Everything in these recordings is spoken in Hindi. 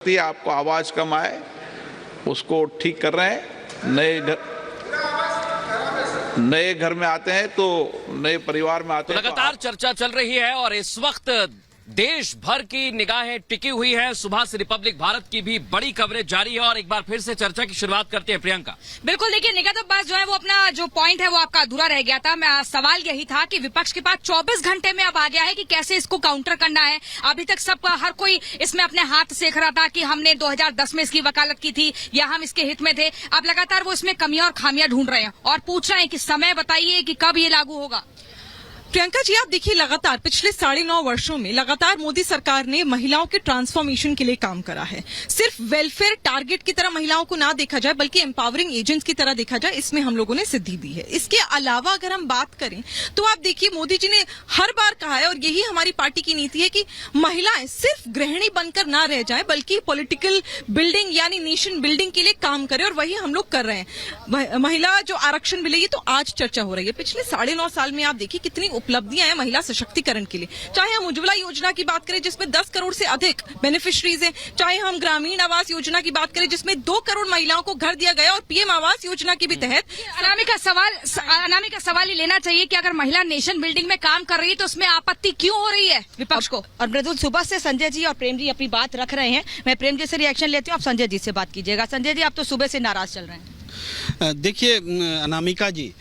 आपको आवाज कम आए उसको ठीक कर रहे हैं। नए घर में आते हैं तो नए परिवार में आते हैं। लगातार चर्चा चल रही है और इस वक्त देश भर की निगाहें टिकी हुई है। सुबह से रिपब्लिक भारत की भी बड़ी कवरेज जारी है और एक बार फिर से चर्चा की शुरुआत करते हैं प्रियंका। बिल्कुल, देखिए निगत अब्बास जो है वो अपना जो पॉइंट है वो आपका अधूरा रह गया था। मैं सवाल यही था कि विपक्ष के पास 24 घंटे में अब आ गया है कि कैसे इसको काउंटर करना है। अभी तक सब हर कोई इसमें अपने हाथ सेक रहा था कि हमने 2010 में इसकी वकालत की थी या हम इसके हित में थे। अब लगातार वो इसमें कमियां और खामियां ढूंढ रहे हैं और पूछ रहे हैं कि समय बताइए कि कब ये लागू होगा। प्रियंका जी, आप देखिए लगातार पिछले 9.5 वर्षों में लगातार मोदी सरकार ने महिलाओं के ट्रांसफॉर्मेशन के लिए काम करा है। सिर्फ वेलफेयर टारगेट की तरह महिलाओं को ना देखा जाए बल्कि एम्पावरिंग एजेंट्स की तरह देखा जाए, इसमें हम लोगों ने सिद्धि दी है। इसके अलावा अगर हम बात करें तो आप देखिए मोदी जी ने हर बार कहा है और यही हमारी पार्टी की नीति है कि महिलाएं सिर्फ गृहिणी बनकर ना रह जाए बल्कि पॉलिटिकल बिल्डिंग यानी नेशन बिल्डिंग के लिए काम करें और वही हम लोग कर रहे हैं। महिला जो आरक्षण मिलेगी तो आज चर्चा हो रही है। पिछले 9.5 साल में आप देखिए कितनी उपलब्धियां हैं महिला सशक्तिकरण के लिए। चाहे हम उज्ज्वला योजना की बात करें जिसमें 10 करोड़ से अधिक बेनिफिशरीज हैं, चाहे हम ग्रामीण आवास योजना की बात करें जिसमें 2 करोड़ महिलाओं को घर दिया गया और पीएम आवास योजना के भी तहत अनामिका सवाल ये लेना चाहिए कि अगर महिला नेशन बिल्डिंग में काम कर रही है तो उसमें आपत्ति क्यों हो रही है विपक्ष को। और मृदुल, सुबह से संजय जी और प्रेम जी अपनी बात रख रहे हैं। मैं प्रेम जी से रिएक्शन लेती हूँ, आप संजय जी से बात कीजिएगा। संजय जी, आप तो सुबह से नाराज चल रहे हैं। देखिए अनामिका जी,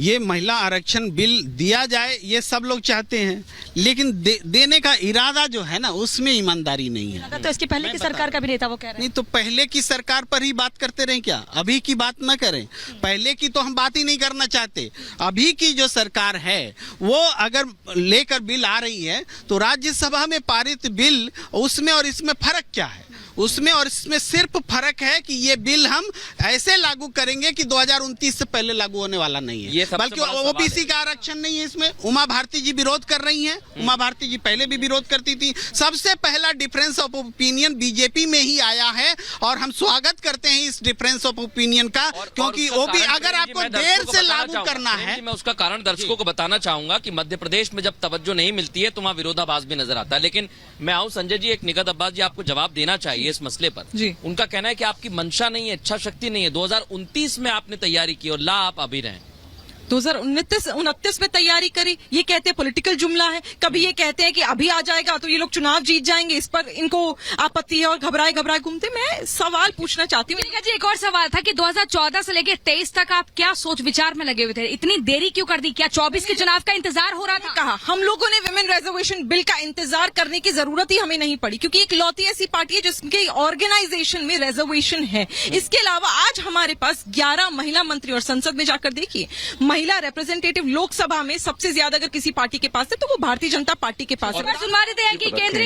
ये महिला आरक्षण बिल दिया जाए ये सब लोग चाहते हैं, लेकिन देने का इरादा जो है ना उसमें ईमानदारी नहीं है। तो इसकी पहले की सरकार का भी नेता वो कह रहे हैं। नहीं तो पहले की सरकार पर ही बात करते रहे क्या? अभी की बात ना करें। पहले की तो हम बात ही नहीं करना चाहते। अभी की जो सरकार है वो अगर लेकर बिल आ रही है तो राज्यसभा में पारित बिल उसमें और इसमें फर्क क्या है? उसमें और इसमें सिर्फ फर्क है कि ये बिल हम ऐसे लागू करेंगे कि 2029 से पहले लागू होने वाला नहीं है, बल्कि ओबीसी का आरक्षण नहीं है इसमें। उमा भारती जी विरोध कर रही हैं। उमा भारती जी पहले भी विरोध करती थी। सबसे पहला डिफरेंस ऑफ ओपिनियन बीजेपी में ही आया है और हम स्वागत करते हैं इस डिफरेंस ऑफ ओपिनियन का, क्योंकि वो भी अगर आपको देर से लागू करना है। मैं उसका कारण दर्शकों को बताना चाहूंगा कि मध्य प्रदेश में जब तवज्जो नहीं मिलती है तो वहाँ विरोधाभास भी नजर आता है। लेकिन मैं आऊँ संजय जी, एक निगत अब्बास जी आपको जवाब देना चाहिए इस मसले पर। उनका कहना है कि आपकी मंशा नहीं है, इच्छा शक्ति नहीं है। 2029 में आपने तैयारी की और ला आप अभी रहे। 2029 में तैयारी करी, ये कहते हैं पॉलिटिकल जुमला है। कभी ये कहते हैं कि अभी आ जाएगा तो ये लोग चुनाव जीत जाएंगे, इस पर इनको आपत्ति है और घबराए घूमते। मैं सवाल पूछना चाहती हूँ जी, एक और सवाल था कि 2014 से लेकर 23 तक आप क्या सोच विचार में लगे हुए थे? इतनी देरी क्यों कर दी? क्या 24 के चुनाव का इंतजार हो रहा था? कहा हम लोगों ने विमेन रिजर्वेशन बिल का इंतजार करने की जरूरत ही हमें नहीं पड़ी, क्योंकि इकलौती ऐसी पार्टी है जिसके ऑर्गेनाइजेशन में रिजर्वेशन है। इसके अलावा आज हमारे पास 11 महिला मंत्री और संसद में जाकर देखिए महिला रिप्रेजेंटेटिव लोकसभा में सबसे ज्यादा अगर किसी पार्टी के पास है तो वो भारतीय जनता पार्टी के पास है। सुनवा देते हैं कि केंद्रीय